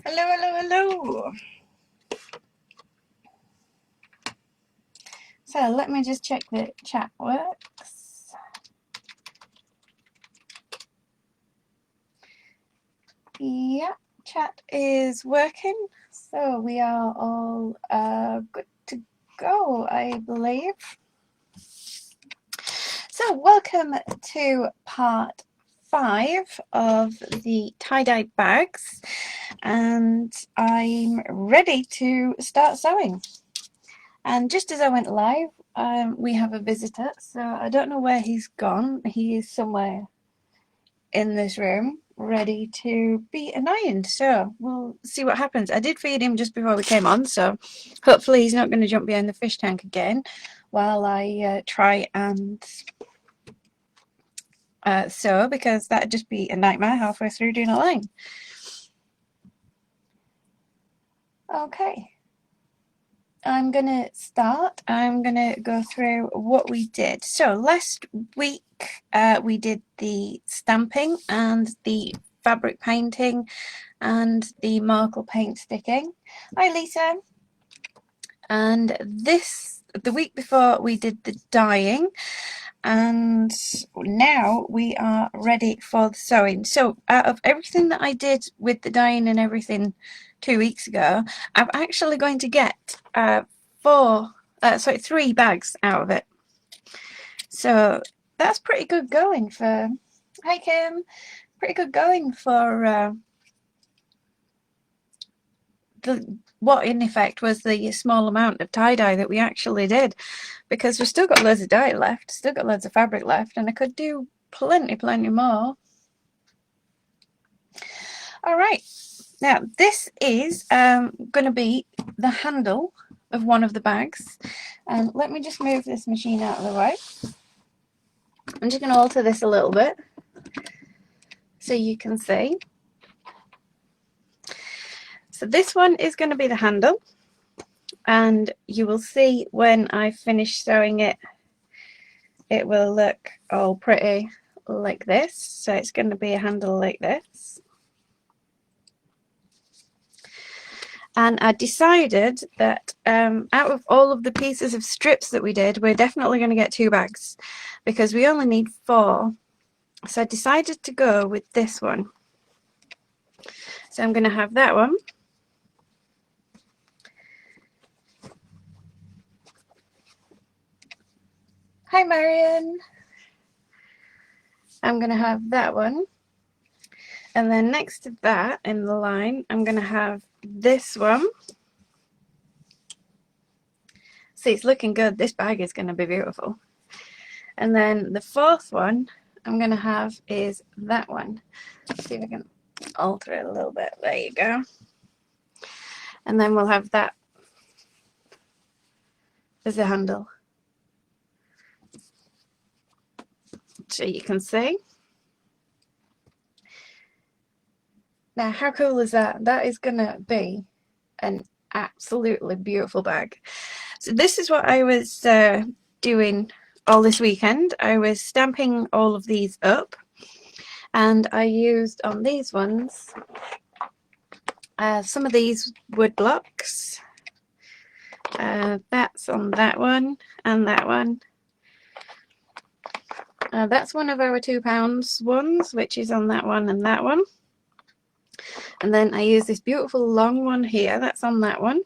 Hello, hello, hello. So let me just check the chat works. Yeah, chat is working. So we are all good to go, I believe. So welcome to part 5 of the tie-dye bags, and I'm ready to start sewing. And just as I went live, we have a visitor, so I don't know where he's gone. He is somewhere in this room ready to be ironed, so we'll see what happens. I did feed him just before we came on, so hopefully he's not going to jump behind the fish tank again while I try and sew, because that'd just be a nightmare halfway through doing a line. Okay, I'm gonna start. I'm gonna go through what we did. So last week we did the stamping and the fabric painting and the marker paint sticking. Hi Lisa. And the week before we did the dyeing, and now we are ready for the sewing. So out of everything that I did with the dyeing and everything 2 weeks ago, I'm actually going to get 3 bags out of it. So that's pretty good going for, hi Kim, pretty good going for what in effect was the small amount of tie-dye that we actually did, because we've still got loads of dye left, still got loads of fabric left, and I could do plenty more. All right, now this is going to be the handle of one of the bags, and let me just move this machine out of the way. I'm just going to alter this a little bit so you can see. So this one is going to be the handle, and you will see when I finish sewing it, it will look all pretty like this. So it's going to be a handle like this. And I decided that out of all of the pieces of strips that we did, we're definitely going to get 2 bags because we only need 4. So I decided to go with this one. So I'm going to have that one. Hi Marion. I'm going to have that one. And then next to that in the line, I'm going to have this one. See, it's looking good. This bag is going to be beautiful. And then the 4th one I'm going to have is that one. Let's see if I can alter it a little bit. There you go. And then we'll have that as a handle. So you can see. Now, how cool is that? That is going to be an absolutely beautiful bag. So this is what I was doing all this weekend. I was stamping all of these up, and I used on these ones some of these wood blocks. That's on that one and that one. That's one of our £2 ones, which is on that one and that one. And then I use this beautiful long one here, that's on that one.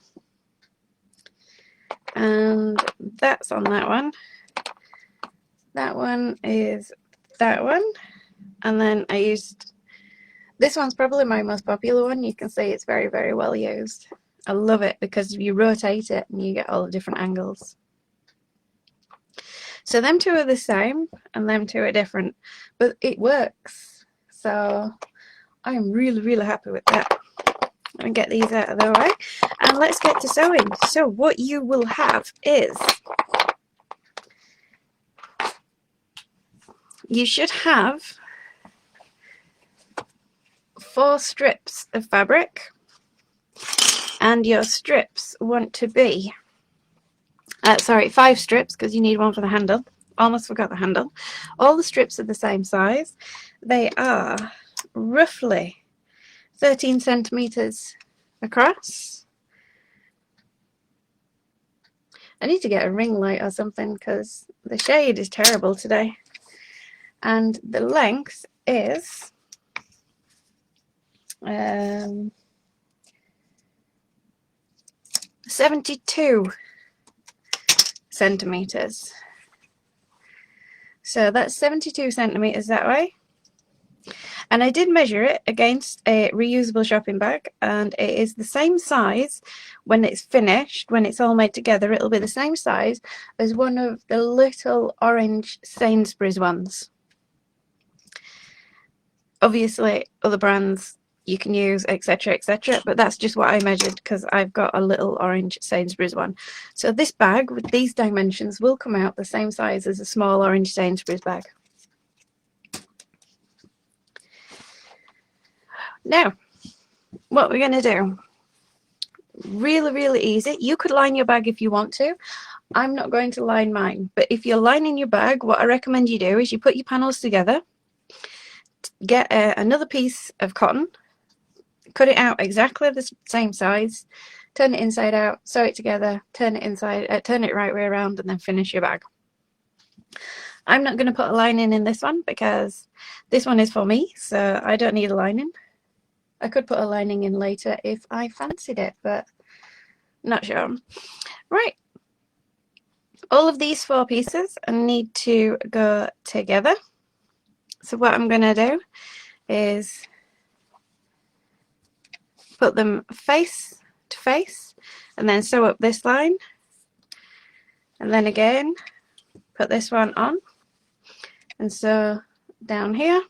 And that's on that one. That one is that one. And then I used, this one's probably my most popular one. You can see it's very well used. I love it because you rotate it and you get all the different angles. So them 2 are the same and them 2 are different, but it works. So I'm really happy with that. And get these out of the way, and let's get to sewing. So what you will have is, you should have 4 strips of fabric, and your strips want to be 5 strips, because you need one for the handle. Almost forgot the handle. All the strips are the same size. They are roughly 13 centimeters across. I need to get a ring light or something because the shade is terrible today. And the length is 72 centimeters. So that's 72 centimeters that way. And I did measure it against a reusable shopping bag, and it is the same size when it's finished, when it's all made together. It'll be the same size as one of the little orange Sainsbury's ones. Obviously, other brands you can use, etc., etc., but that's just what I measured because I've got a little orange Sainsbury's one. So this bag with these dimensions will come out the same size as a small orange Sainsbury's bag. Now, what we're going to do, really, really easy. You could line your bag if you want to. I'm not going to line mine, but if you're lining your bag, what I recommend you do is you put your panels together, get another piece of cotton, cut it out exactly the same size, turn it inside out, sew it together, turn it right way around, and then finish your bag. I'm not going to put a lining in this one because this one is for me, so I don't need a lining. I could put a lining in later if I fancied it, but not sure. Right. All of these 4 pieces need to go together. So what I'm going to do is put them face to face and then sew up this line. And then again, put this one on and sew down here.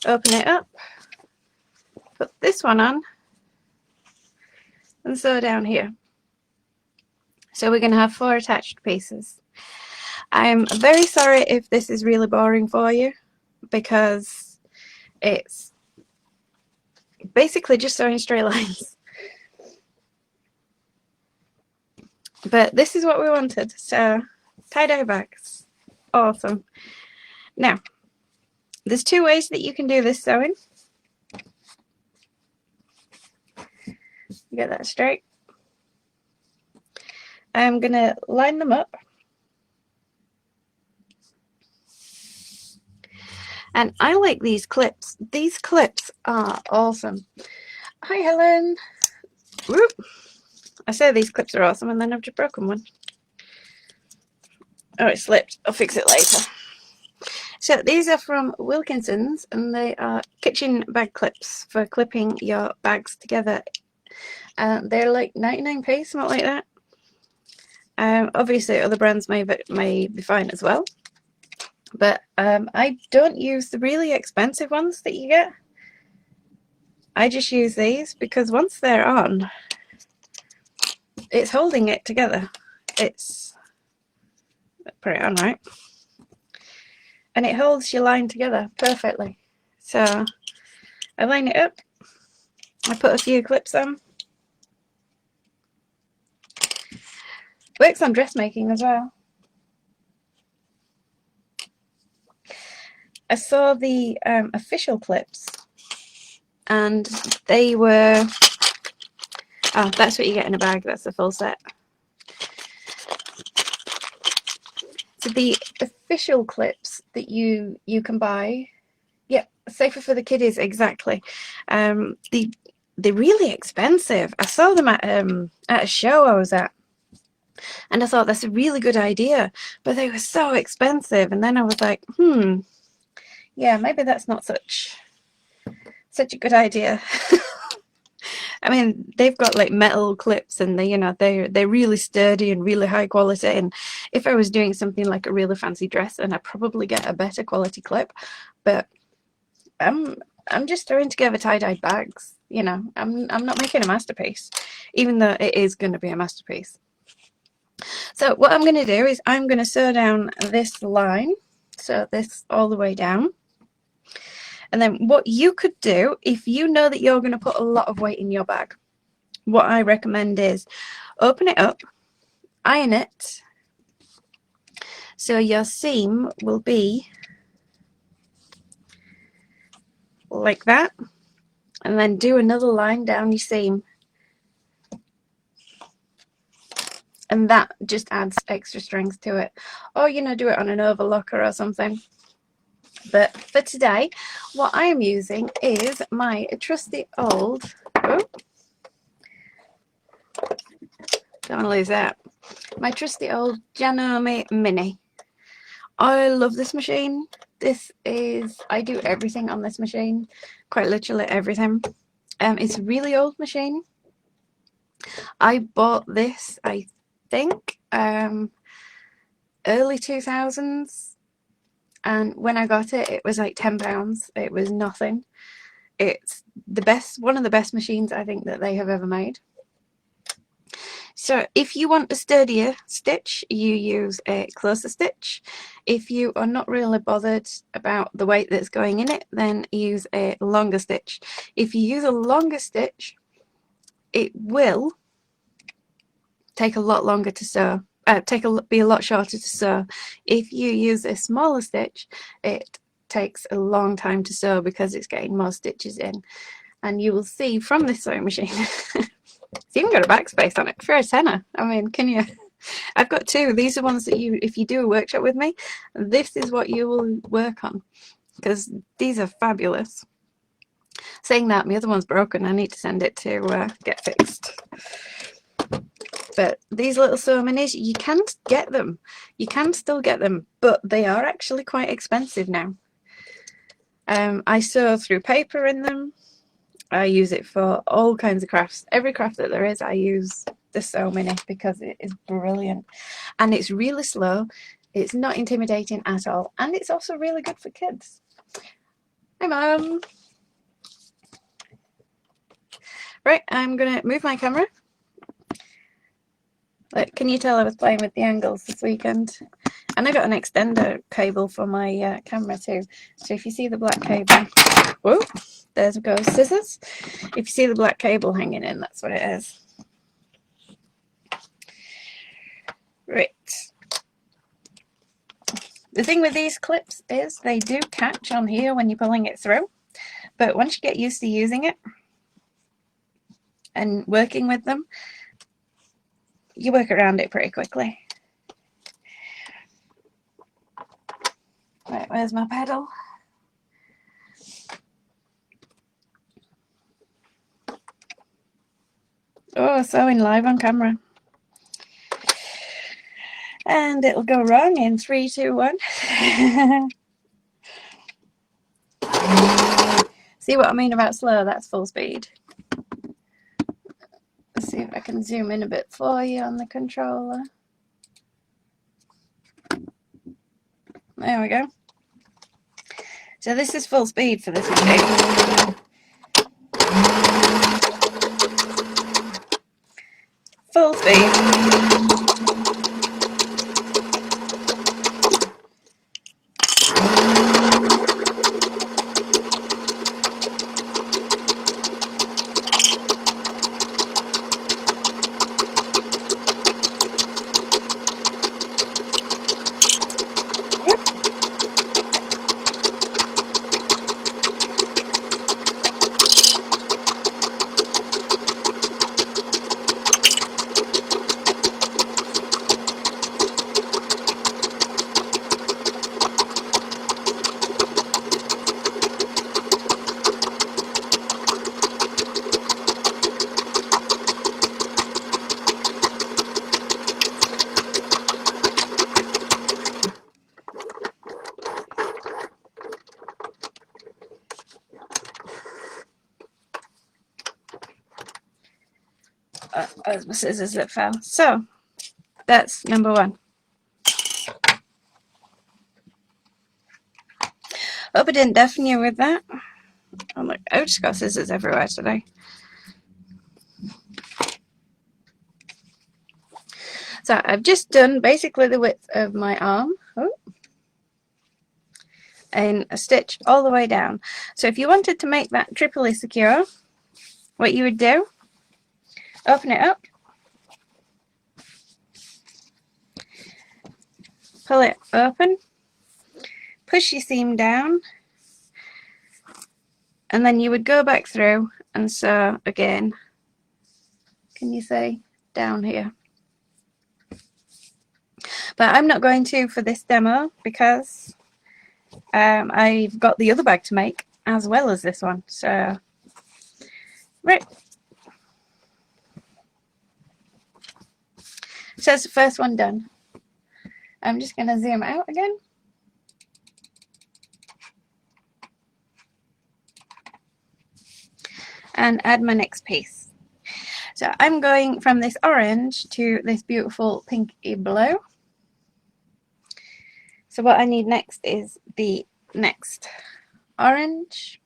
Open it up. Put this one on and sew down here. So we're going to have 4 attached pieces. I'm very sorry if this is really boring for you because it's basically just sewing straight lines. But this is what we wanted. So tie-dye bags. Awesome. Now, there's 2 ways that you can do this sewing. Get that straight. I'm going to line them up. And I like these clips. These clips are awesome. Hi, Helen. Whoop. I say these clips are awesome and then I've just broken one. Oh, it slipped. I'll fix it later. So these are from Wilkinson's and they are kitchen bag clips for clipping your bags together. They're like 99p, something like that. Obviously other brands may be fine as well. But I don't use the really expensive ones that you get. I just use these because once they're on, it's holding it together. It's, put it on right, and it holds your line together perfectly. So I line it up, I put a few clips on. Works on dressmaking as well. I saw the official clips and they were, oh, that's what you get in a bag, that's the full set. So the official clips that you can buy, yeah, safer for the kiddies, exactly. They're really expensive. I saw them at a show I was at, and I thought that's a really good idea, but they were so expensive. And then I was like, yeah, maybe that's not such a good idea. I mean, they've got like metal clips and they're really sturdy and really high quality. And if I was doing something like a really fancy dress, then I'd probably get a better quality clip. But I'm just throwing together tie-dyed bags. I'm not making a masterpiece, even though it is going to be a masterpiece. So what I'm going to do is I'm going to sew down this line, so this all the way down. And then what you could do, if you know that you're going to put a lot of weight in your bag, what I recommend is open it up, iron it, so your seam will be like that. and then do another line down your seam, and that just adds extra strength to it. Or, you know, do it on an overlocker or something. But for today, what I am using is my trusty old, oh, don't want to lose that, my trusty old Janome Mini. I love this machine. This is, I do everything on this machine, quite literally everything. It's a really old machine. I bought this, I think, early 2000s, and when I got it, it was like £10. It was nothing. It's the best, one of the best machines I think that they have ever made. So if you want a sturdier stitch, you use a closer stitch. If you are not really bothered about the weight that's going in it, then use a longer stitch. If you use a longer stitch, it will take a lot longer to sew. Be a lot shorter to sew. If you use a smaller stitch, it takes a long time to sew because it's getting more stitches in. And you will see from this sewing machine, it's even got a backspace on it for a tenner. I mean, can you? I've got two. These are ones that you, if you do a workshop with me, this is what you will work on, because these are fabulous. Saying that, my other one's broken. I need to send it to get fixed. But these little sew minis, you can get them. You can still get them, but they are actually quite expensive now. I sew through paper in them. I use it for all kinds of crafts. Every craft that there is, I use the sew mini because it is brilliant. And it's really slow. It's not intimidating at all. And it's also really good for kids. Hi, Mum. Right, I'm going to move my camera. Like, can you tell I was playing with the angles this weekend? And I got an extender cable for my camera too. So if you see the black cable, whoa, there goes scissors. If you see the black cable hanging in, that's what it is. Right. The thing with these clips is they do catch on here when you're pulling it through. But once you get used to using it and working with them, you work around it pretty quickly. Right, where's my pedal? Oh, sewing live on camera. And it'll go wrong in 3, 2, 1. See what I mean about slow? That's full speed. Let's see if I can zoom in a bit for you on the controller. There we go. So this is full speed for this machine. Full speed. Those my scissors that fell. So that's number 1. Hope I didn't deafen you with that. Oh look, I've just got scissors everywhere today. So I've just done basically the width of my arm. Oh, and a stitch all the way down. So if you wanted to make that triply secure, what you would do, open it up, pull it open, push your seam down, and then you would go back through and sew again. Can you see down here? But I'm not going to for this demo because I've got the other bag to make as well as this one. So, right. So that's the first one done. I'm just going to zoom out again. And add my next piece. So I'm going from this orange to this beautiful pinky blue. So what I need next is the next orange.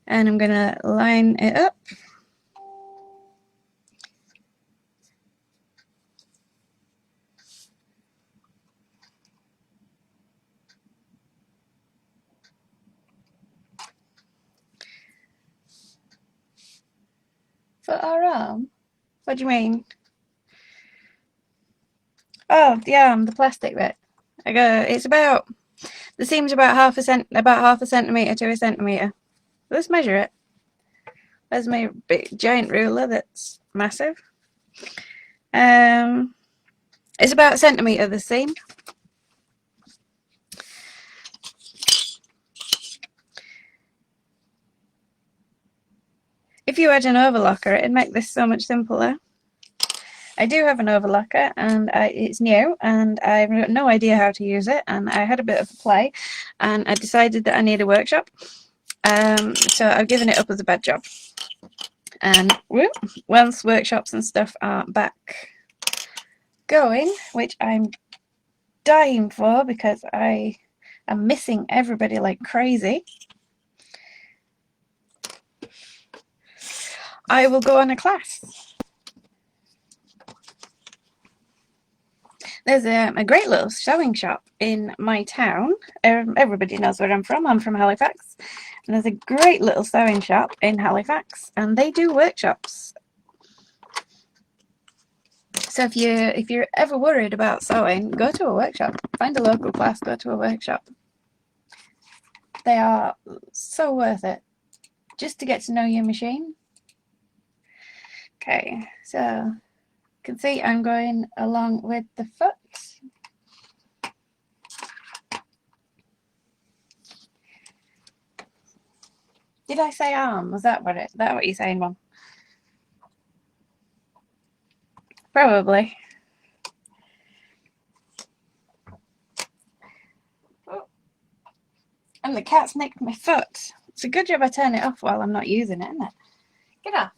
And I'm going to line it up. For our arm? What do you mean? Oh, the arm, the plastic bit. It's about, the seam's about half a centimetre to a centimetre. Let's measure it. There's my big giant ruler that's massive. It's about a centimetre, the seam. If you had an overlocker, it'd make this so much simpler. I do have an overlocker, and it's new, and I've got no idea how to use it, and I had a bit of a play, and I decided that I need a workshop. So I've given it up as a bad job. And whoop, once workshops and stuff are back going, which I'm dying for because I am missing everybody like crazy, I will go on a class. There's a great little sewing shop in my town. Everybody knows where I'm from. I'm from Halifax. And there's a great little sewing shop in Halifax, and they do workshops. So if you're ever worried about sewing, go to a workshop. Find a local class, go to a workshop. They are so worth it, just to get to know your machine. Okay, so you can see I'm going along with the foot. Did I say arm? Was that what you're saying, Mum? Probably. Oh. And the cat's nicked my foot. It's a good job I turn it off while I'm not using it, isn't it? Get off.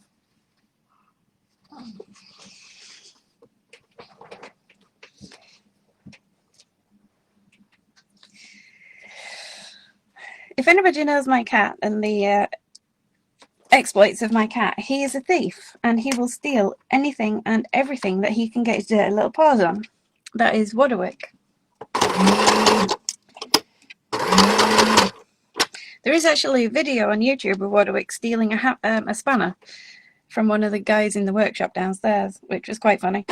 If anybody knows my cat and the exploits of my cat, he is a thief, and he will steal anything and everything that he can get his dirty little paws on. That is Waterwick. There is actually a video on YouTube of Waterwick stealing a spanner from one of the guys in the workshop downstairs, which was quite funny.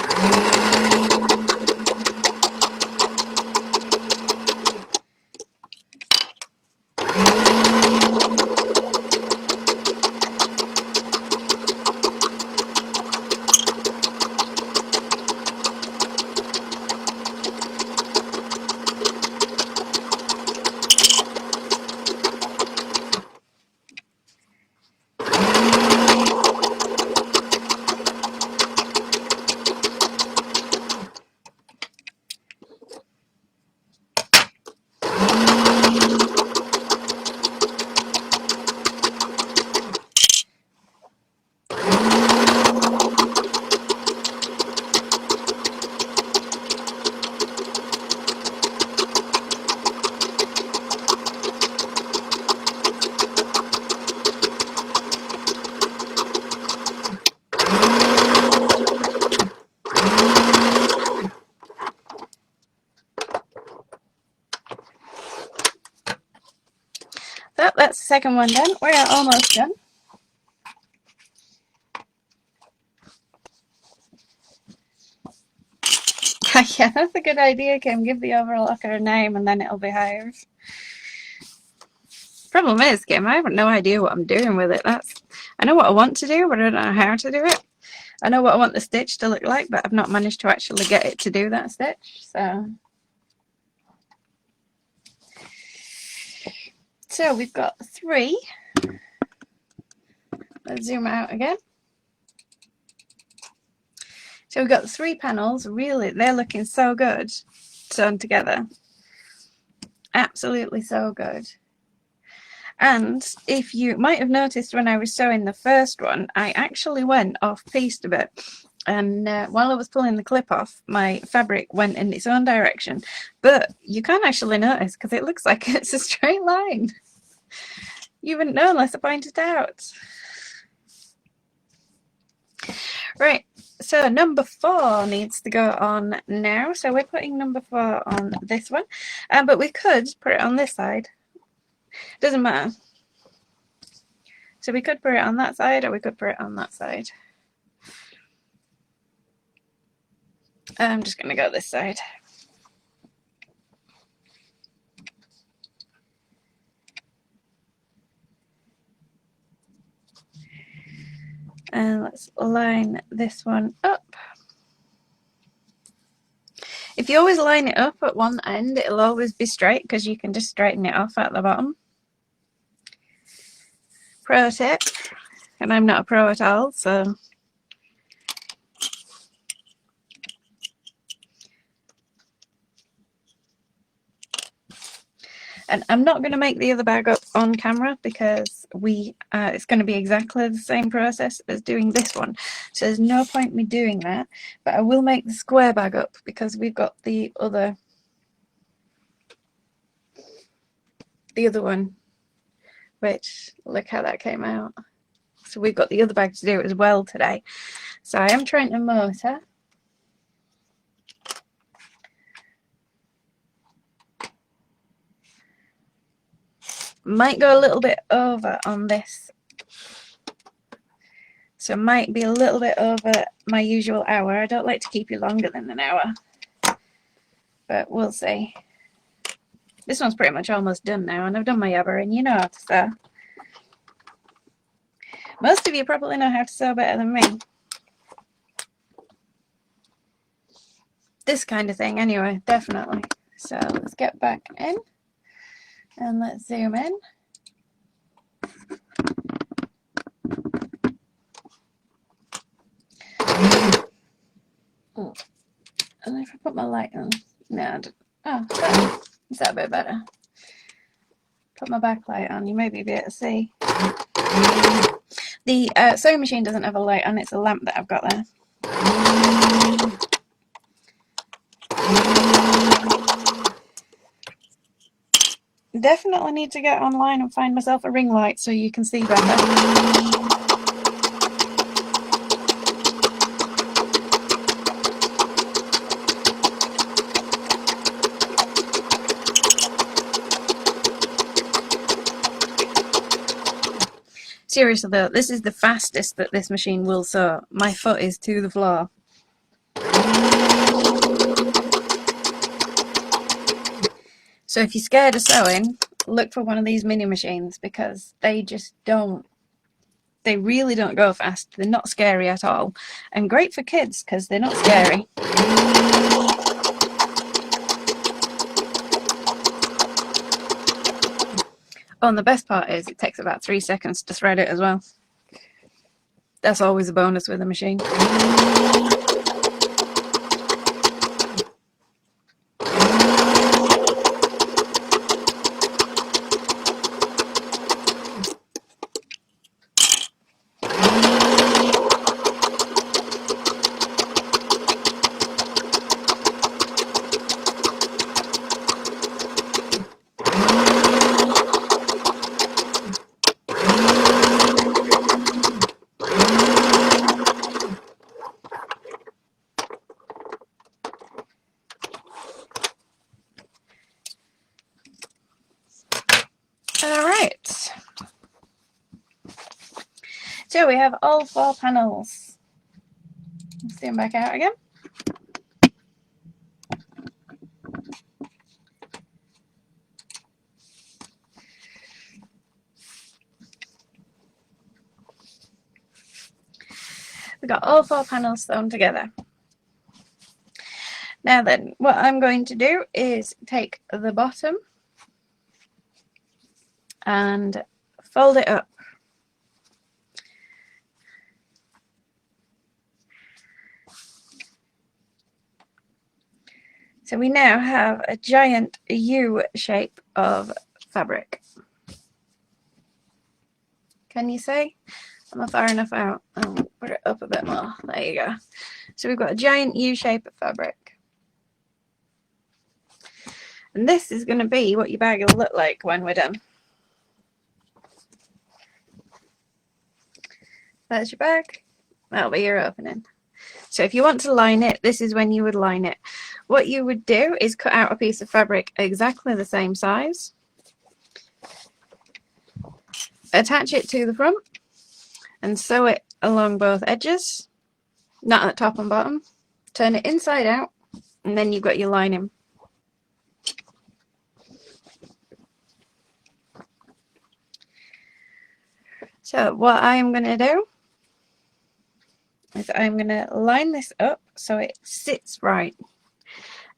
So that's the second one done. We're almost done. Yeah, that's a good idea, Kim. Give the overlocker a name and then it'll be hired. Problem is, Kim, I have no idea what I'm doing with it. I know what I want to do, but I don't know how to do it. I know what I want the stitch to look like, but I've not managed to actually get it to do that stitch. So we've got 3. Let's zoom out again. So we've got 3 panels. Really, they're looking so good sewn together. Absolutely so good. And if you might have noticed when I was sewing the first one, I actually went off pieced a bit. And while I was pulling the clip off, my fabric went in its own direction. But you can't actually notice because it looks like it's a straight line. You wouldn't know unless I pointed it out. Right, so number 4 needs to go on now. So we're putting number 4 on this one. But we could put it on this side. Doesn't matter. So we could put it on that side or we could put it on that side. I'm just going to go this side. And let's line this one up. If you always line it up at one end, it'll always be straight because you can just straighten it off at the bottom. Pro tip, and I'm not a pro at all, so and I'm not going to make the other bag up on camera because it's going to be exactly the same process as doing this one, so there's no point me doing that. But I will make the square bag up because we've got the other one, which look how that came out. So we've got the other bag to do as well today. So I am trying to motor. Might go a little bit over on this. So might be a little bit over my usual hour. I don't like to keep you longer than an hour. But we'll see. This one's pretty much almost done now, and I've done my yabber, and you know how to sew. Most of you probably know how to sew better than me. This kind of thing, anyway, definitely. So let's get back in, and let's zoom in. Oh. And if I put my light on, no, I don't. Oh, is that a bit better? Put my backlight on, you may be able to see. The sewing machine doesn't have a light on, it's a lamp that I've got there. Definitely need to get online and find myself a ring light so you can see better. Seriously though, this is the fastest that this machine will sew. My foot is to the floor. So if you're scared of sewing, look for one of these mini machines because they just don't. They really don't go fast. They're not scary at all. And great for kids because they're not scary. Oh, and the best part is it takes about 3 seconds to thread it as well. That's always a bonus with a machine. Alright, so we have all 4 panels. Let's zoom back out again. We've got all 4 panels sewn together. Now then, what I'm going to do is take the bottom and fold it up. So we now have a giant U shape of fabric. Can you see? Am I far enough out? I'll put it up a bit more. There you go. So we've got a giant U shape of fabric. And this is going to be what your bag will look like when we're done. There's your bag. That'll be your opening. So if you want to line it, this is when you would line it. What you would do is cut out a piece of fabric exactly the same size. Attach it to the front and sew it along both edges, not at the top and bottom. Turn it inside out and then you've got your lining. So what I'm going to do is I'm going to line this up so it sits right.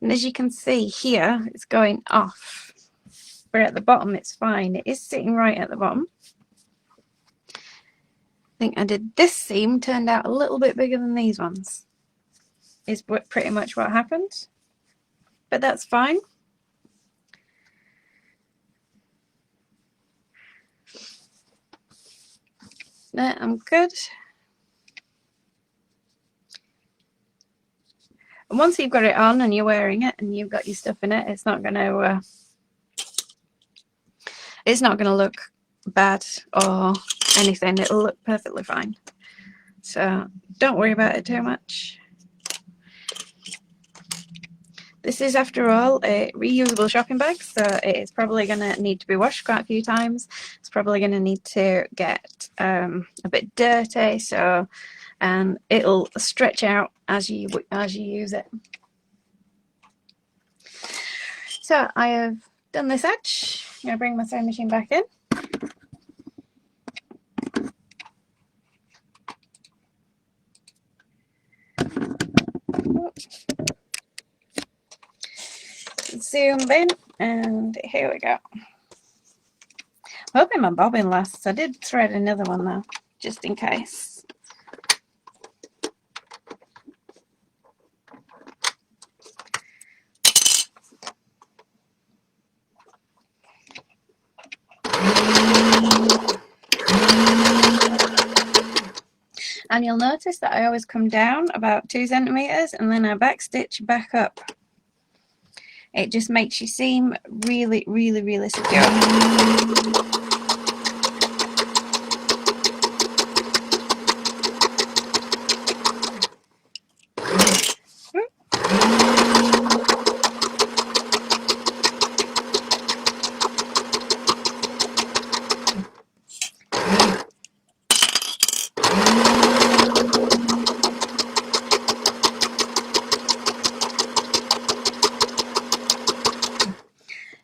And as you can see here, it's going off. But at the bottom it's fine. It is sitting right at the bottom. I think I did this seam, turned out a little bit bigger than these ones. Is pretty much what happened. But that's fine. No, I'm good. And once you've got it on and you're wearing it and you've got your stuff in it, it's not going to look bad or anything. It'll look perfectly fine. So don't worry about it too much. This is, after all, a reusable shopping bag, so it is probably going to need to be washed quite a few times. It's probably going to need to get a bit dirty, so it'll stretch out as you use it. So I have done this edge. I'm going to bring my sewing machine back in. Zoom in, and here we go. I'm hoping my bobbin lasts. I did thread another one though, just in case. And you'll notice that I always come down about 2 centimeters and then I backstitch back up. It just makes you seem really, really, really secure.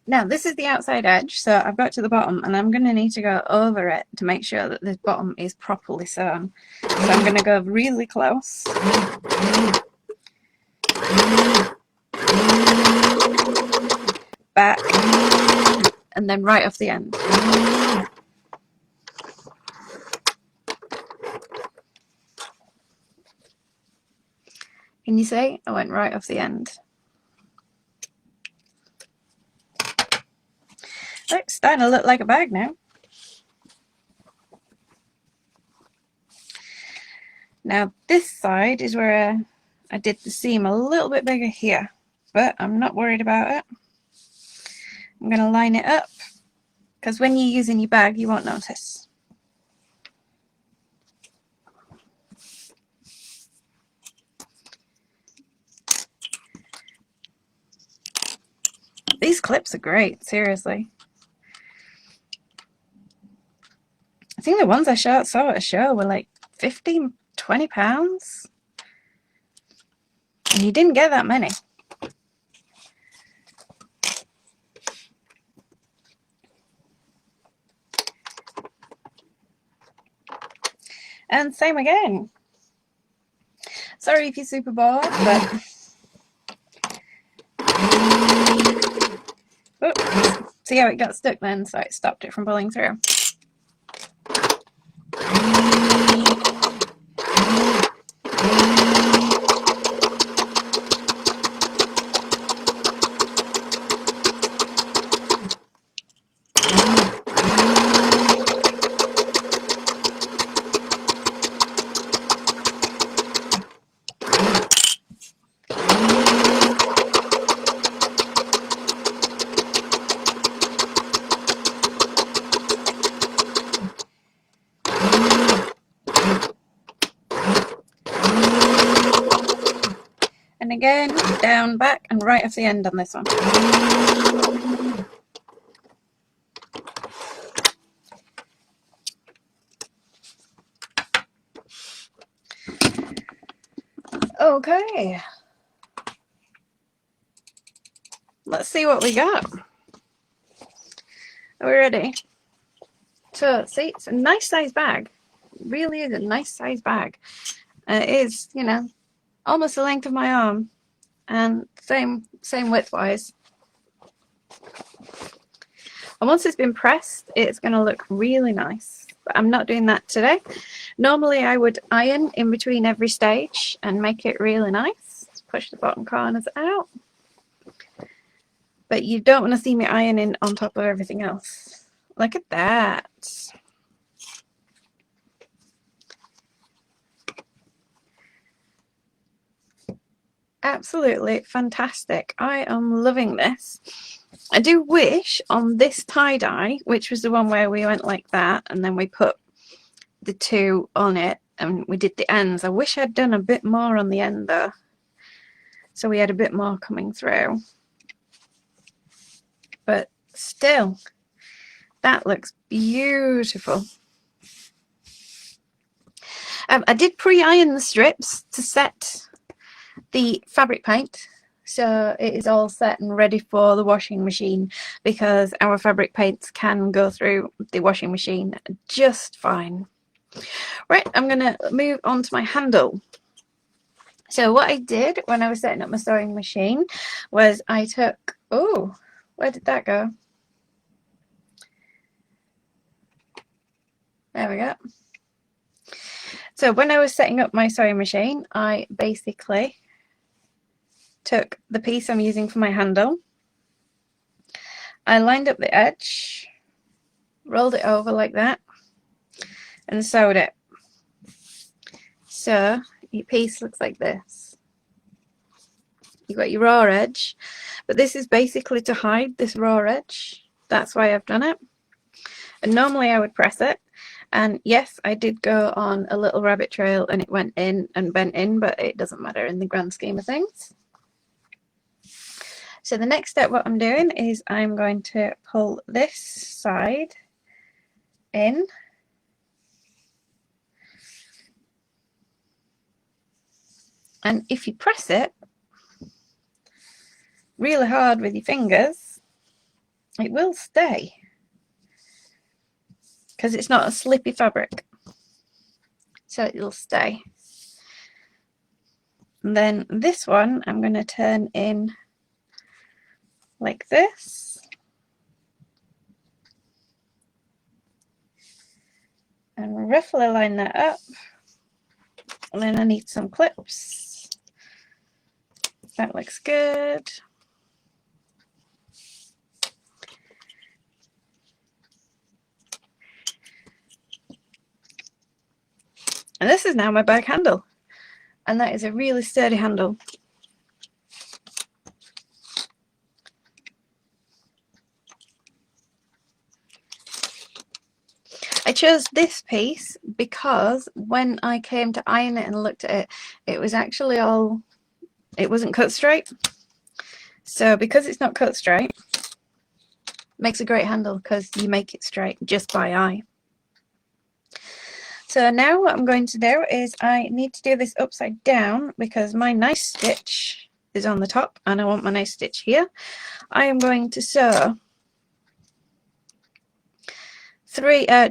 Now this is the outside edge, so I've got to the bottom and I'm going to need to go over it to make sure that the bottom is properly sewn. So I'm going to go really close. Back and then right off the end. Can you see? I went right off the end. Oh, it's starting to look like a bag now. Now this side is where I did the seam a little bit bigger here, but I'm not worried about it. I'm going to line it up because when you're using your bag you won't notice. These clips are great, seriously. I think the ones I saw at a show were like 15, 20 pounds. And you didn't get that many. And same again. Sorry if you're super bored, but oh, see how it got stuck then, so it stopped it from pulling through. And again, down, back, and right off the end on this one. Okay. Let's see what we got. Are we ready? So, see, it's a nice size bag. It really is a nice size bag. It is, you know, almost the length of my arm. And same width wise. And once it's been pressed, it's going to look really nice. But I'm not doing that today. Normally I would iron in between every stage and make it really nice. Just push the bottom corners out. But you don't want to see me ironing on top of everything else. Look at that. Absolutely fantastic. I am loving this. I do wish on this tie-dye, which was the one where we went like that and then we put the two on it and we did the ends, I wish I'd done a bit more on the end though, so we had a bit more coming through. But still, that looks beautiful. I did pre-iron the strips to set the fabric paint, so it is all set and ready for the washing machine, because our fabric paints can go through the washing machine just fine. Right, I'm going to move on to my handle. So what I did when I was setting up my sewing machine was I took, oh, where did that go? There we go. So when I was setting up my sewing machine, I basically took the piece I'm using for my handle, I lined up the edge, rolled it over like that, and sewed it. So your piece looks like this. You've got your raw edge, but this is basically to hide this raw edge. That's why I've done it. And normally I would press it, and yes, I did go on a little rabbit trail and it went in and bent in, but it doesn't matter in the grand scheme of things. So the next step, what I'm doing is I'm going to pull this side in, and if you press it really hard with your fingers, it will stay, because it's not a slippy fabric, so it'll stay. And then this one I'm going to turn in like this, and roughly line that up, and then I need some clips. That looks good. And this is now my bag handle, and that is a really sturdy handle. I chose this piece because when I came to iron it and looked at it, it was actually all, it wasn't cut straight. So because it's not cut straight, it makes a great handle because you make it straight just by eye. So now what I'm going to do is I need to do this upside down because my nice stitch is on the top and I want my nice stitch here. I am going to sew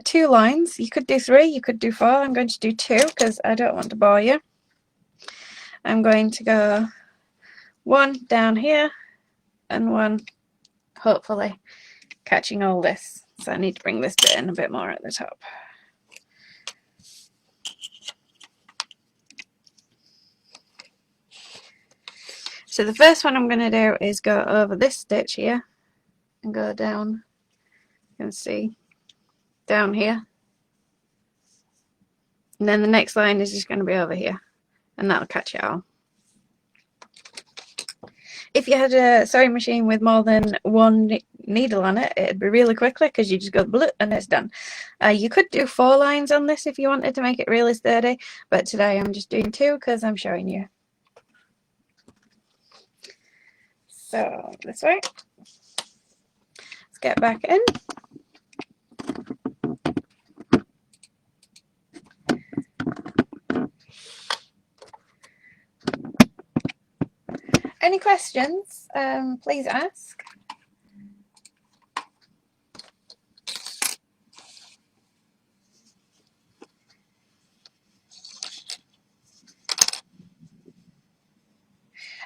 two lines. You could do 3, you could do 4. I'm going to do 2 because I don't want to bore you. I'm going to go one down here and one hopefully catching all this. So I need to bring this bit in a bit more at the top. So the first one I'm going to do is go over this stitch here and go down, you can see, down here. And then the next line is just going to be over here, and that'll catch it all. If you had a sewing machine with more than one needle on it, it'd be really quickly because you just go bloop and it's done. You could do 4 lines on this if you wanted to make it really sturdy, but today I'm just doing 2 because I'm showing you. So this way. Let's get back in. Any questions, please ask.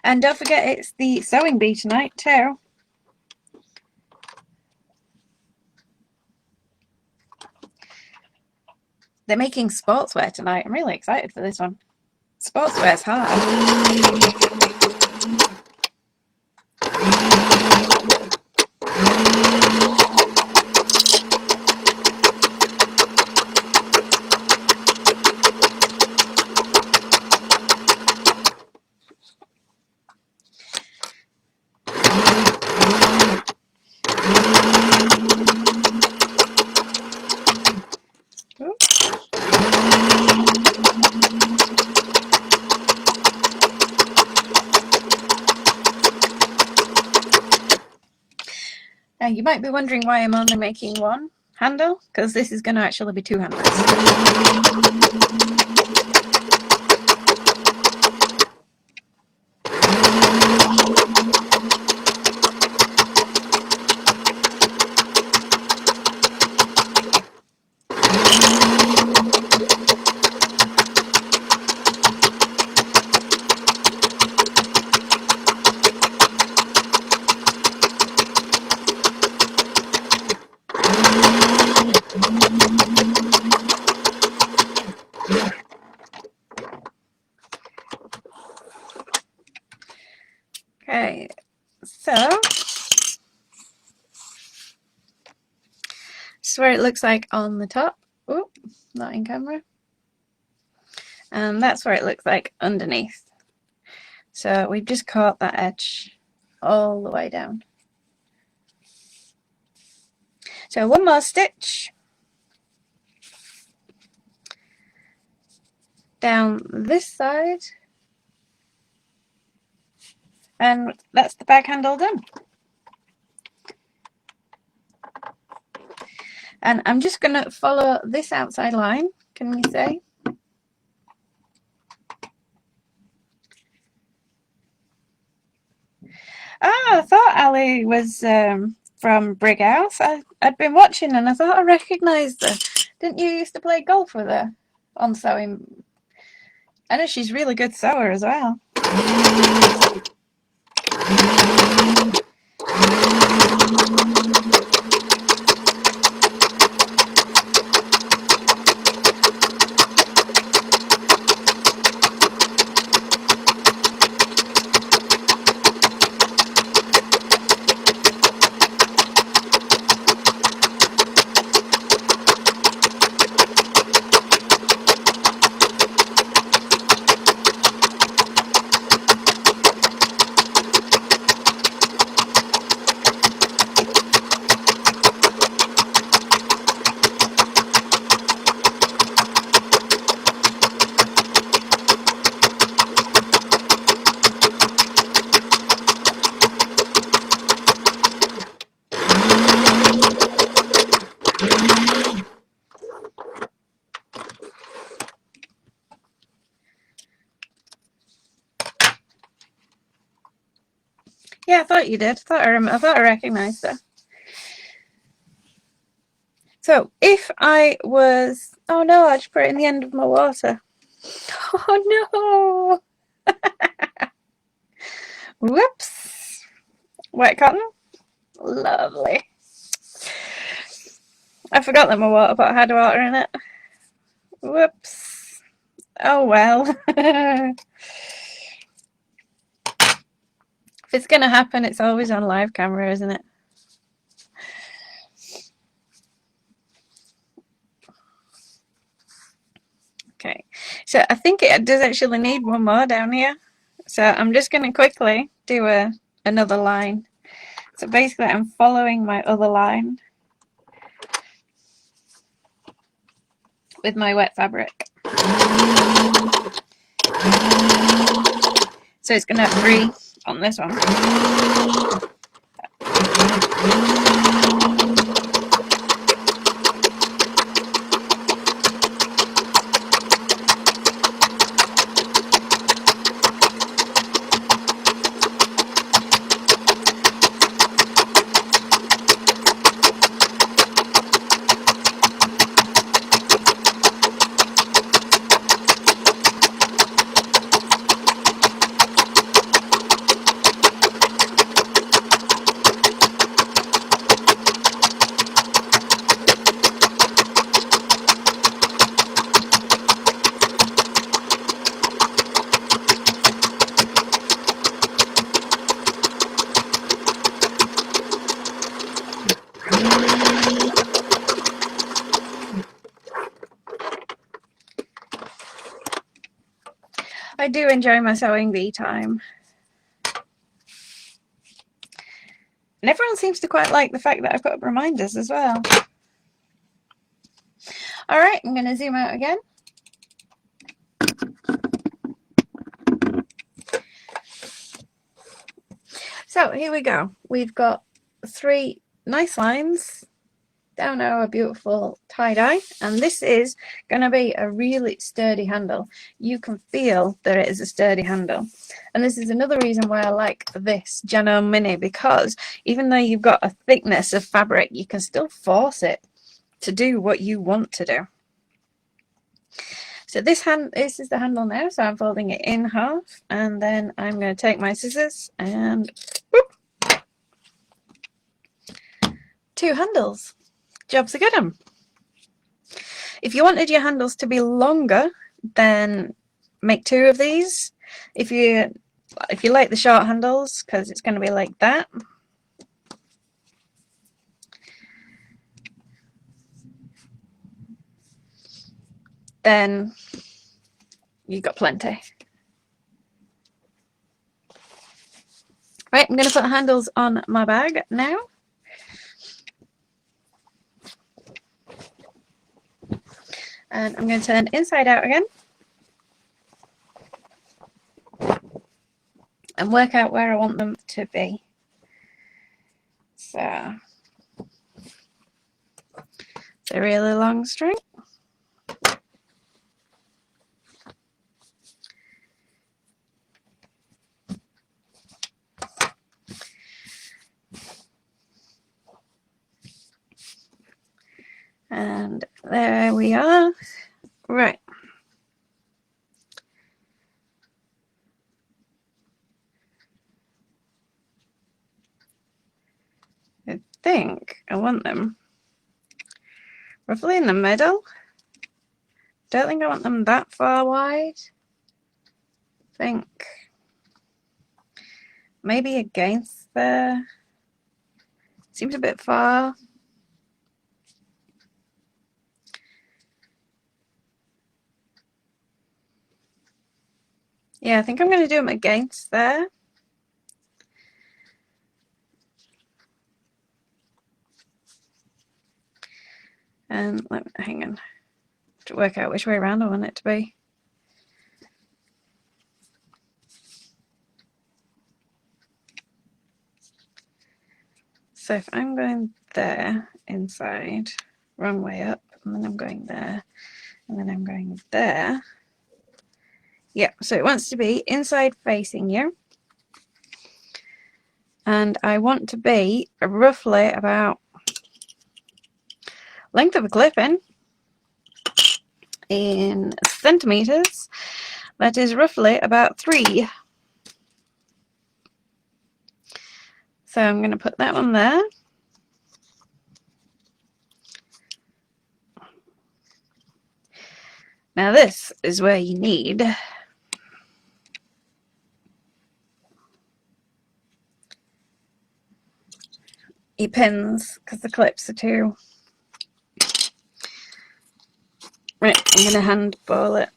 And don't forget it's the sewing bee tonight too. They're making sportswear tonight. I'm really excited for this one. Sportswear's hard. Now you might be wondering why I'm only making one handle, because this is going to actually be 2 handles. Okay, so this is where it looks like on the top. Oh, not in camera. And that's where it looks like underneath. So we've just caught that edge all the way down. So one more stitch down this side, and that's the back handle done. And I'm just going to follow this outside line, can you see? Ah, I thought Ali was from Brig House. I'd been watching and I thought I recognised her. Didn't you used to play golf with her on sewing? I know she's a really good sewer as well. Yeah, I thought you did. I thought I recognised her. So if I was... Oh no, I just put it in the end of my water. Oh no! Whoops. Wet cotton. Lovely. I forgot that my water pot had water in it. Whoops. Oh well. If it's going to happen, it's always on live camera, isn't it? Okay, so I think it does actually need one more down here. So I'm just going to quickly do another line. So basically I'm following my other line with my wet fabric. So it's going to have 3 on this one. I do enjoy my sewing bee time. And everyone seems to quite like the fact that I put up reminders as well. Alright, I'm going to zoom out again. So here we go. We've got 3 nice lines down our beautiful tie-dye, and this is going to be a really sturdy handle. You can feel that it is a sturdy handle, and this is another reason why I like this Janome Mini, because even though you've got a thickness of fabric, you can still force it to do what you want to do. So this is the handle now, so I'm folding it in half, and then I'm going to take my scissors and whoop, 2 handles. Job's a good one. If you wanted your handles to be longer, then make 2 of these. If you like the short handles, because it's going to be like that, then you've got plenty. Right, I'm going to put the handles on my bag now. And I'm going to turn inside out again and work out where I want them to be. So it's a really long string. And there we are. Right. I think I want them roughly in the middle. Don't think I want them that far wide. I think maybe against there. Seems a bit far. Yeah, I think I'm going to do them against there. And hang on, to work out which way around I want it to be. So if I'm going there inside, wrong way up, and then I'm going there, and then I'm going there. Yeah, so it wants to be inside facing you. And I want to be roughly about length of a clip in centimeters. That is roughly about 3. So I'm going to put that one there. Now this is where you need your pins, because the clips are too... Right, I'm going to hand ball it.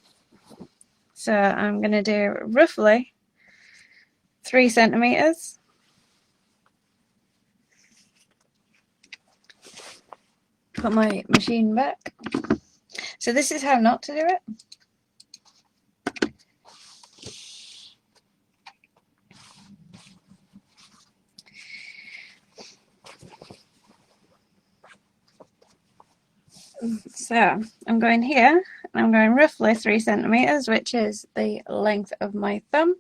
So I'm going to do roughly 3 centimeters. Put my machine back. So this is how not to do it. So I'm going here, and I'm going roughly 3 centimeters, which is the length of my thumb.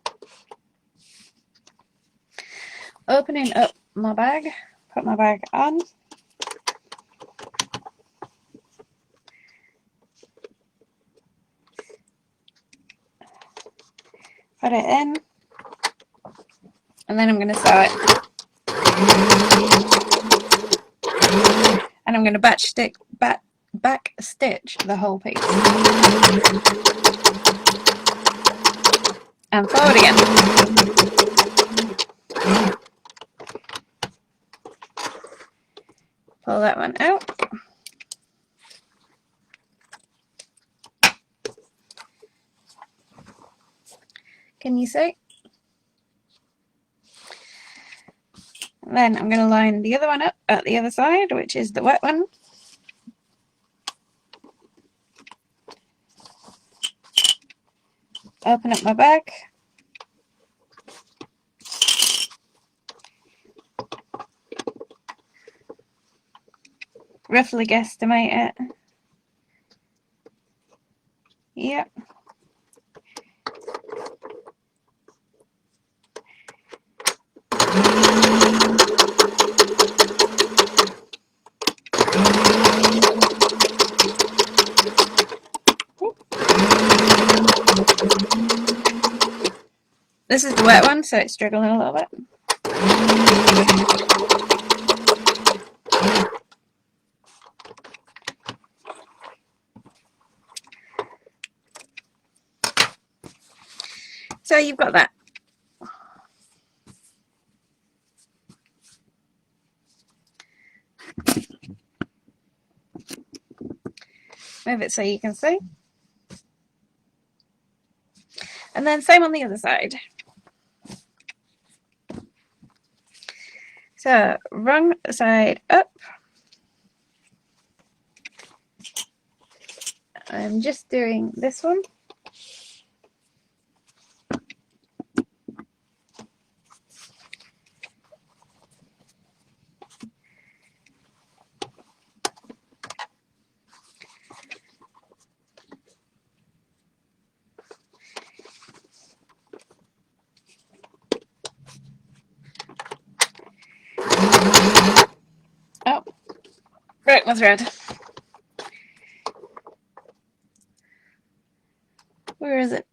Opening up my bag, put my bag on. Put it in, and then I'm going to sew it. And I'm going to back stitch the whole piece. And forward again. Pull that one out. Can you see? And then I'm going to line the other one up at the other side, which is the wet one. Open up my bag. Roughly guesstimate it. Yep. This is the wet one, so it's struggling a little bit. So you've got that. Move it so you can see. And then same on the other side. So wrong side up. I'm just doing this one. Oh, broke my thread. Where is it?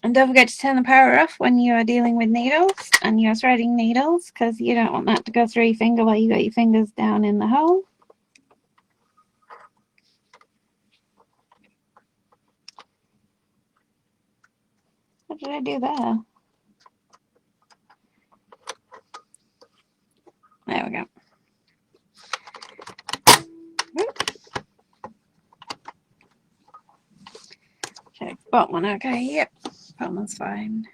And don't forget to turn the power off when you are dealing with needles and you're threading needles, because you don't want that to go through your finger while you got your fingers down in the hole. What did I do there? There we go. Check bottom one, okay, yep. Bottom one's fine.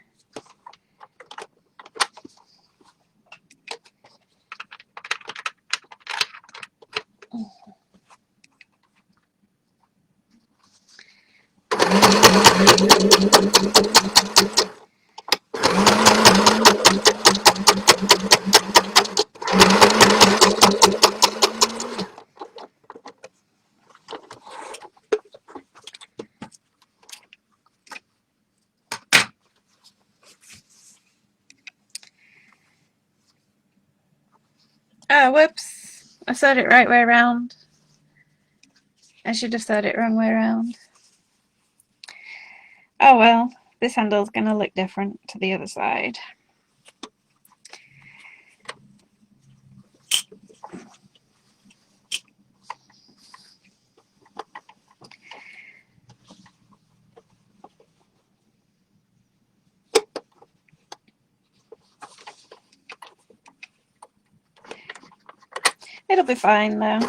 Oh, whoops. I sewed it right way around. I should have sewed it wrong way around. Oh well, this handle's going to look different to the other side. It'll be fine though.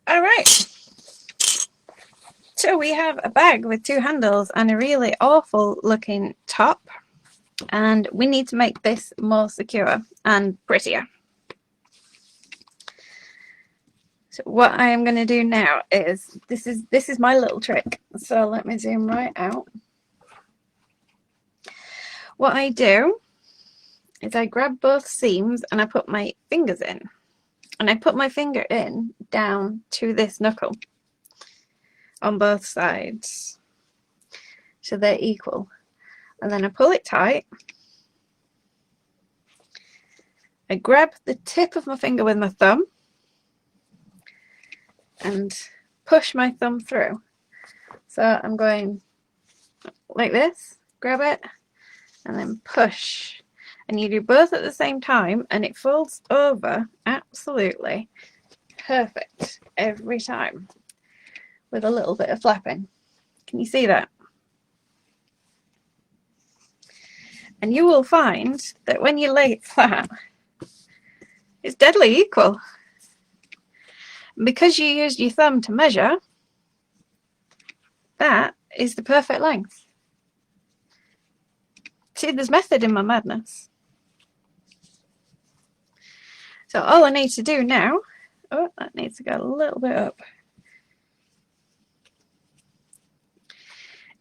Alright, so we have a bag with two handles and a really awful looking top, and we need to make this more secure and prettier. So what I am going to do now is, this is my little trick, so let me zoom right out. What I do is I grab both seams and I put my fingers in. And I put my finger in down to this knuckle on both sides, so they're equal. And then I pull it tight. I grab the tip of my finger with my thumb and push my thumb through. So I'm going like this, grab it, and then push. And you do both at the same time, and it folds over absolutely perfect every time with a little bit of flapping. Can you see that? And you will find that when you lay it flat, it's deadly equal. And because you used your thumb to measure, that is the perfect length. See, there's method in my madness. So all I need to do now, oh, that needs to go a little bit up,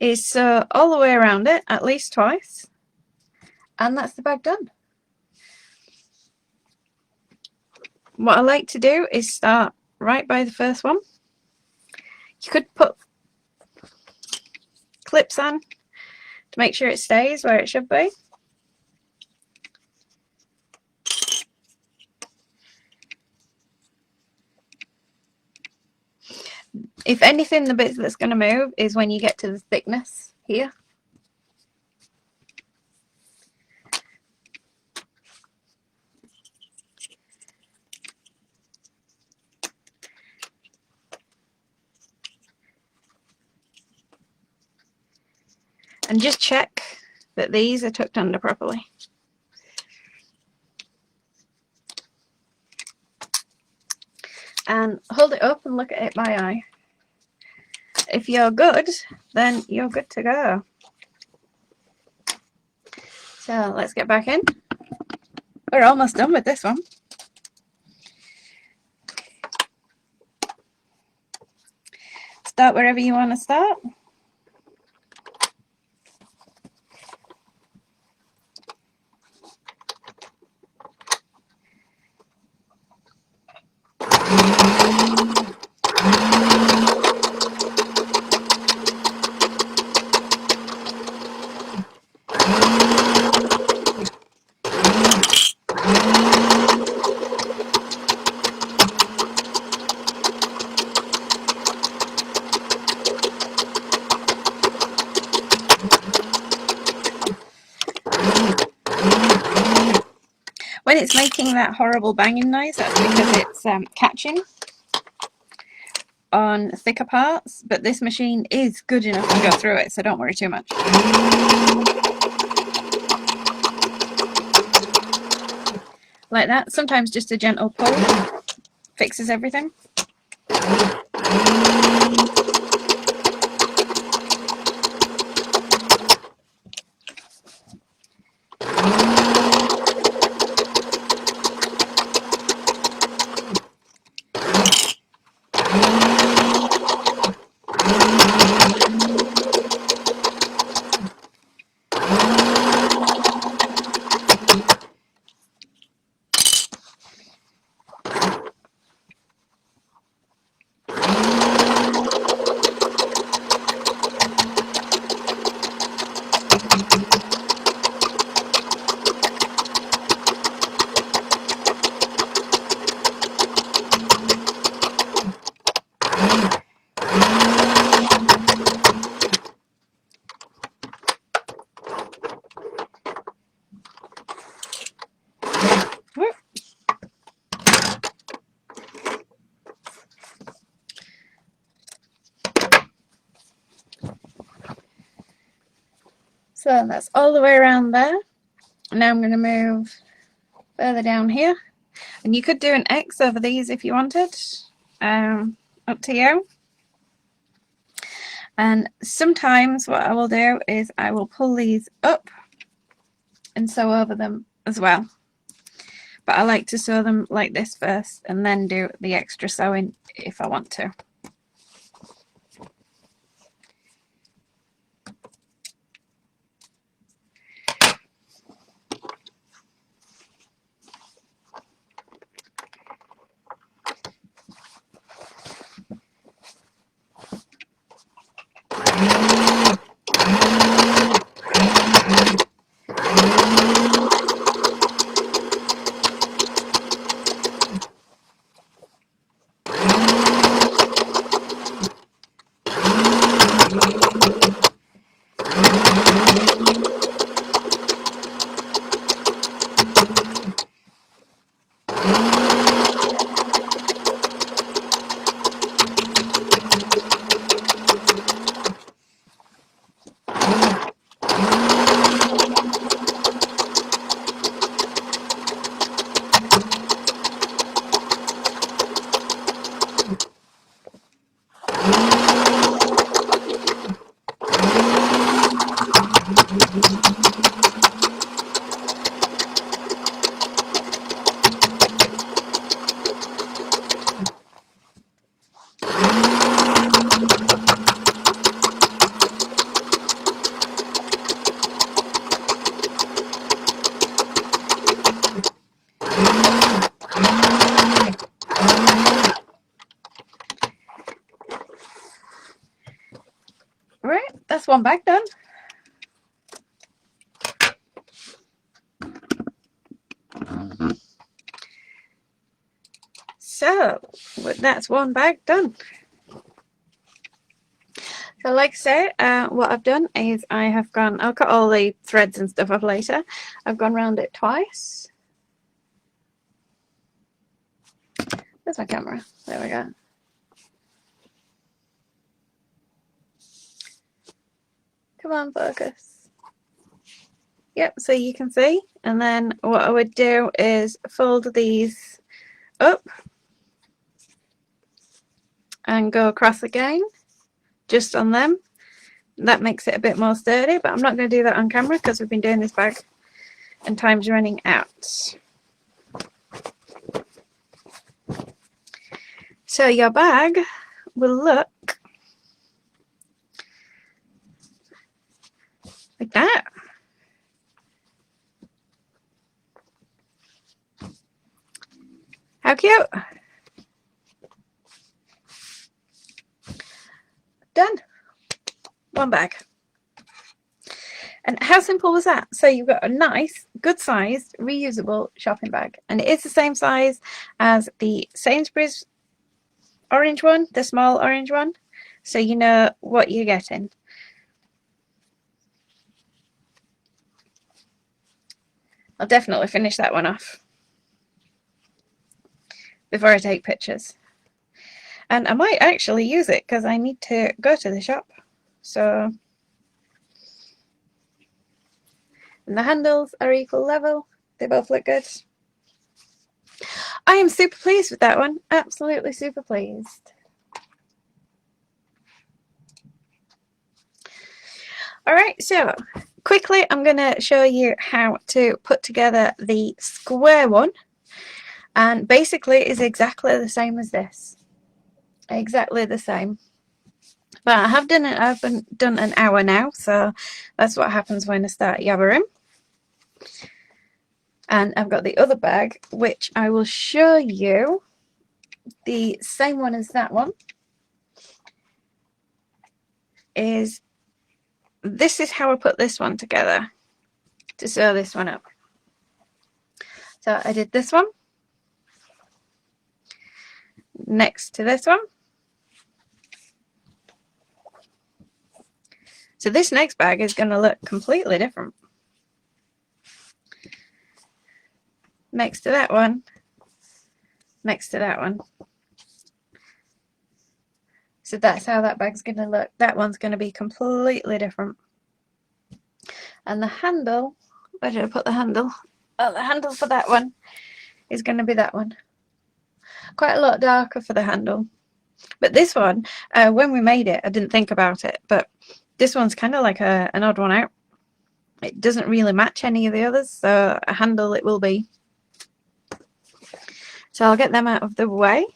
is sew all the way around it at least twice, and that's the bag done. What I like to do is start right by the first one. You could put clips on to make sure it stays where it should be. If anything, the bit that's going to move is when you get to the thickness here. And just check that these are tucked under properly. And hold it up and look at it by eye. If you're good, then you're good to go. So let's get back in. We're almost done with this one. Start wherever you want to start. When it's making that horrible banging noise, that's because it's catching on thicker parts, but this machine is good enough to go through it, so don't worry too much. Like that. Sometimes just a gentle pull fixes everything. So that's all the way around there. Now I'm going to move further down here. And you could do an X over these if you wanted. Up to you. And sometimes what I will do is I will pull these up and sew over them as well. But I like to sew them like this first and then do the extra sewing if I want to. Right, that's one bag done. So that's one bag done. So like I say, what I've done is I have gone, I'll cut all the threads and stuff off later. I've gone round it twice. There's my camera. There we go. Come on, focus. Yep, so you can see. And then what I would do is fold these up and go across again, just on them. That makes it a bit more sturdy, but I'm not going to do that on camera because we've been doing this bag and time's running out. So your bag will look like that. How cute. Done. One bag. And how simple was that? So you've got a nice, good sized, reusable shopping bag. And it is the same size as the Sainsbury's orange one, the small orange one. So you know what you're getting. I'll definitely finish that one off before I take pictures. And I might actually use it because I need to go to the shop. So, and the handles are equal level. They both look good. I am super pleased with that one. Absolutely super pleased. Alright, so quickly I'm going to show you how to put together the square one. And basically it is exactly the same as this. Exactly the same. But I have done it. I've done an hour now, so that's what happens when I start yabbering. And I've got the other bag, which I will show you. The same one as that one is. This is how I put this one together to sew this one up. So I did this one next to this one. So this next bag is going to look completely different. Next to that one, next to that one. So that's how that bag's going to look. That one's going to be completely different. And the handle, where did I put the handle? Oh, the handle for that one is going to be that one. Quite a lot darker for the handle. But this one, when we made it, I didn't think about it, but this one's kind of like an odd one out. It doesn't really match any of the others, so a handle it will be. So I'll get them out of the way.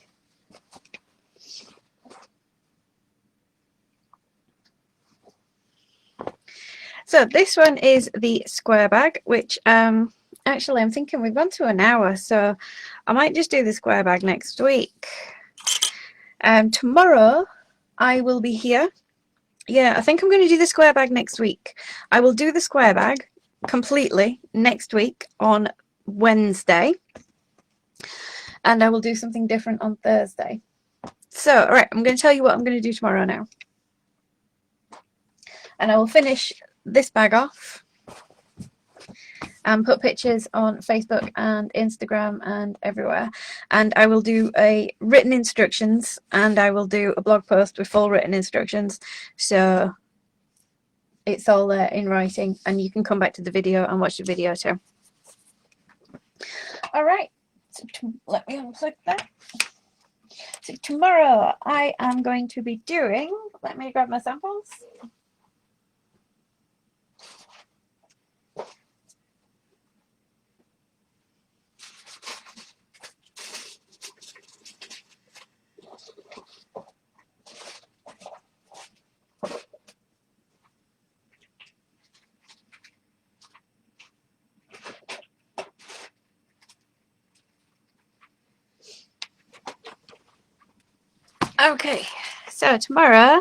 So this one is the square bag, which actually I'm thinking we've gone to an hour, so I might just do the square bag next week. Tomorrow I will be here. Yeah, I think I'm going to do the square bag next week. I will do the square bag completely next week on Wednesday. And I will do something different on Thursday. So, alright, I'm going to tell you what I'm going to do tomorrow now. And I will finish this bag off and put pictures on Facebook and Instagram and everywhere. And I will do a written instructions, and I will do a blog post with full written instructions, so it's all there in writing, and you can come back to the video and watch the video too. Alright, so let me unplug that. So tomorrow I am going to be doing, let me grab my samples. Okay, so tomorrow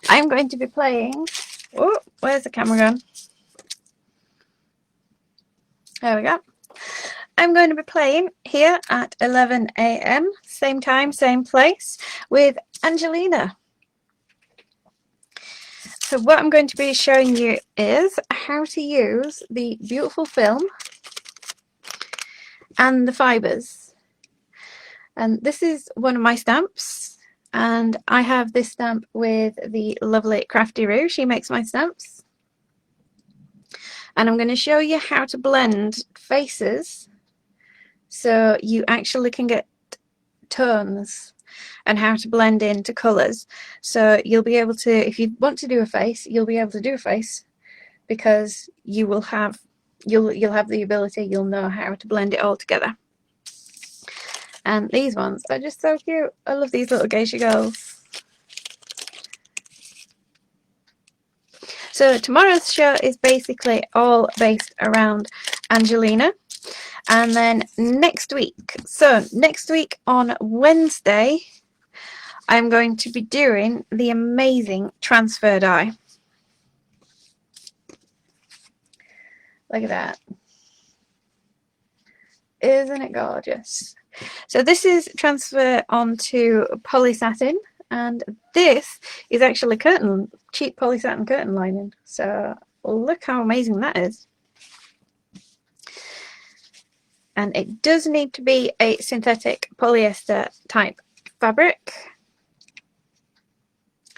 I'm going to be playing. Oh, where's the camera gone? There we go. I'm going to be playing here at 11 AM, same time, same place, with Angelina. So what I'm going to be showing you is how to use the beautiful film and the fibres. And this is one of my stamps, and I have this stamp with the lovely Crafty Roo. She makes my stamps. And I'm going to show you how to blend faces so you actually can get tones, and how to blend into colours. So you'll be able to, if you want to do a face, you'll be able to do a face, because you will have, you'll have the ability, you'll know how to blend it all together. And these ones are just so cute. I love these little geisha girls. So tomorrow's show is basically all based around Angelina. And then next week, so next week on Wednesday, I'm going to be doing the amazing transfer die. Look at that. Isn't it gorgeous? So this is transfer onto polysatin, and this is actually curtain, cheap polysatin curtain lining. So look how amazing that is. And it does need to be a synthetic polyester type fabric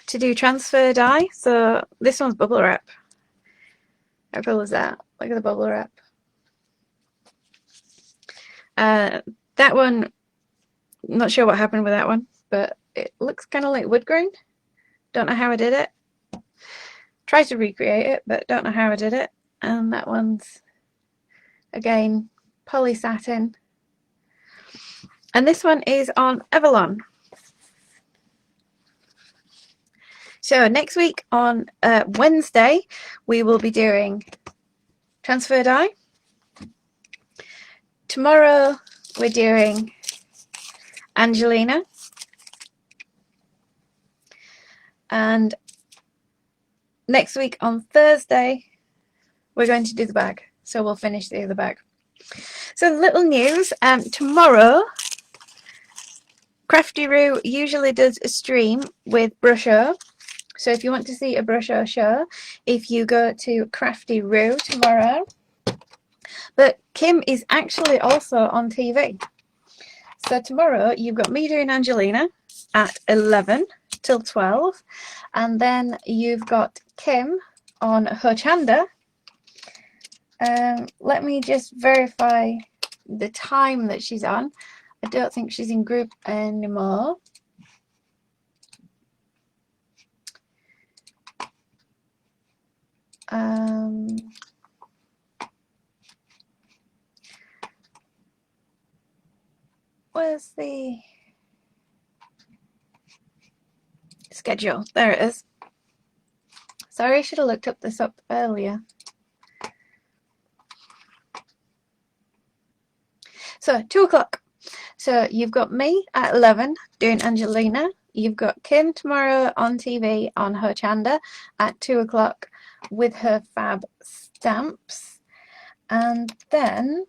to do transfer dye. So this one's bubble wrap. How cool is that? Look at the bubble wrap. That one, not sure what happened with that one, but it looks kind of like wood grain. Don't know how I did it. Tried to recreate it, but don't know how I did it. And that one's, again, polysatin. And this one is on Avalon. So next week on Wednesday, we will be doing transfer die. Tomorrow we're doing Angelina. And next week on Thursday, we're going to do the bag. So we'll finish the other bag. So little news, tomorrow, Crafty Roo usually does a stream with Brusho. So if you want to see a Brusho show, if you go to Crafty Roo tomorrow. But Kim is actually also on TV. So tomorrow you've got me doing Angelina at 11 till 12. And then you've got Kim on Hochanda. Let me just verify the time that she's on. I don't think she's in group anymore. Where's the schedule? There it is. Sorry, I should have looked this up earlier. So 2 o'clock. So you've got me at 11 doing Angelina. You've got Kim tomorrow on TV on Hochanda at 2 o'clock with her fab stamps. And then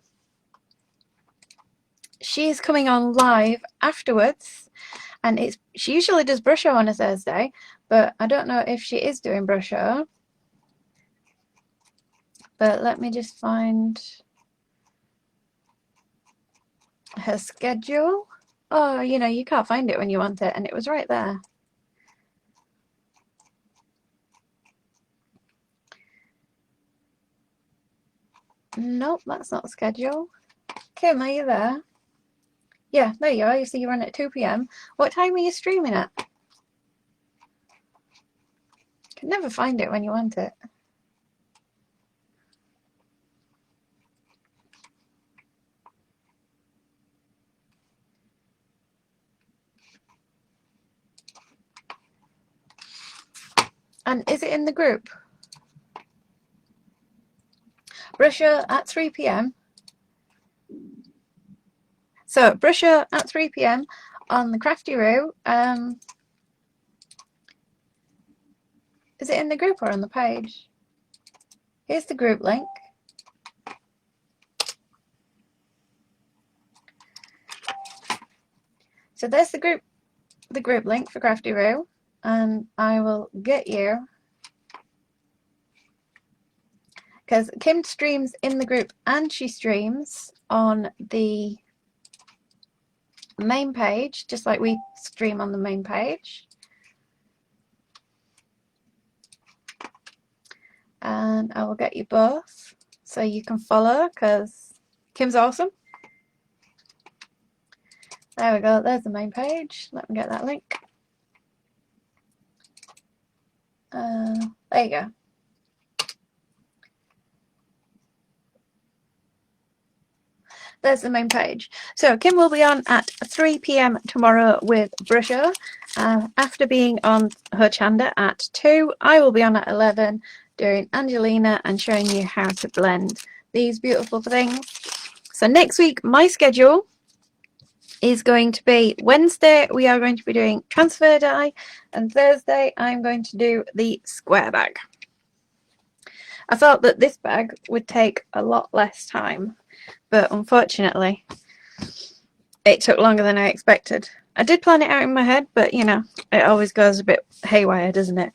she's coming on live afterwards. And she usually does Brusho on a Thursday, but I don't know if she is doing Brusho. But let me just find her schedule. Oh, you know, you can't find it when you want it, and it was right there. Nope, that's not the schedule. Kim, are you there? Yeah, there you are. You see you're on at 2 p.m. What time are you streaming at? Can never find it when you want it. And is it in the group? Brusho at 3 p.m. So Brusho at 3 p.m. on the Crafty Roo. Is it in the group or on the page? Here's the group link. So there's the group link for Crafty Roo, and I will get you, because Kim streams in the group and she streams on the main page, just like we stream on the main page. And I will get you both so you can follow, because Kim's awesome. There we go, there's the main page. Let me get that link. There you go. There's the main page. So Kim will be on at 3 p.m. tomorrow with Brusho. After being on Hochanda at 2, I will be on at 11 doing Angelina and showing you how to blend these beautiful things. So next week, my schedule is going to be Wednesday, we are going to be doing transfer die, and Thursday, I'm going to do the square bag. I thought that this bag would take a lot less time, but unfortunately it took longer than I expected. I did plan it out in my head, but you know, it always goes a bit haywire, doesn't it?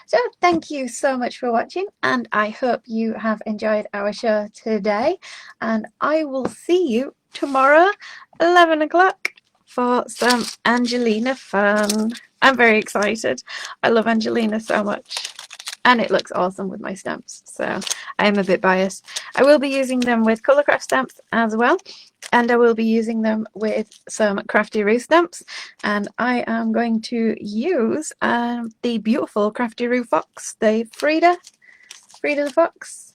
So thank you so much for watching, and I hope you have enjoyed our show today, and I will see you tomorrow 11 o'clock for some Angelina fun. I'm very excited. I love Angelina so much. And it looks awesome with my stamps, so I am a bit biased. I will be using them with Colourcraft stamps as well, and I will be using them with some Crafty Roo stamps, and I am going to use the beautiful Crafty Roo fox, the Frida the fox.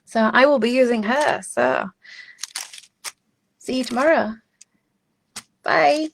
So I will be using her, so see you tomorrow. Bye.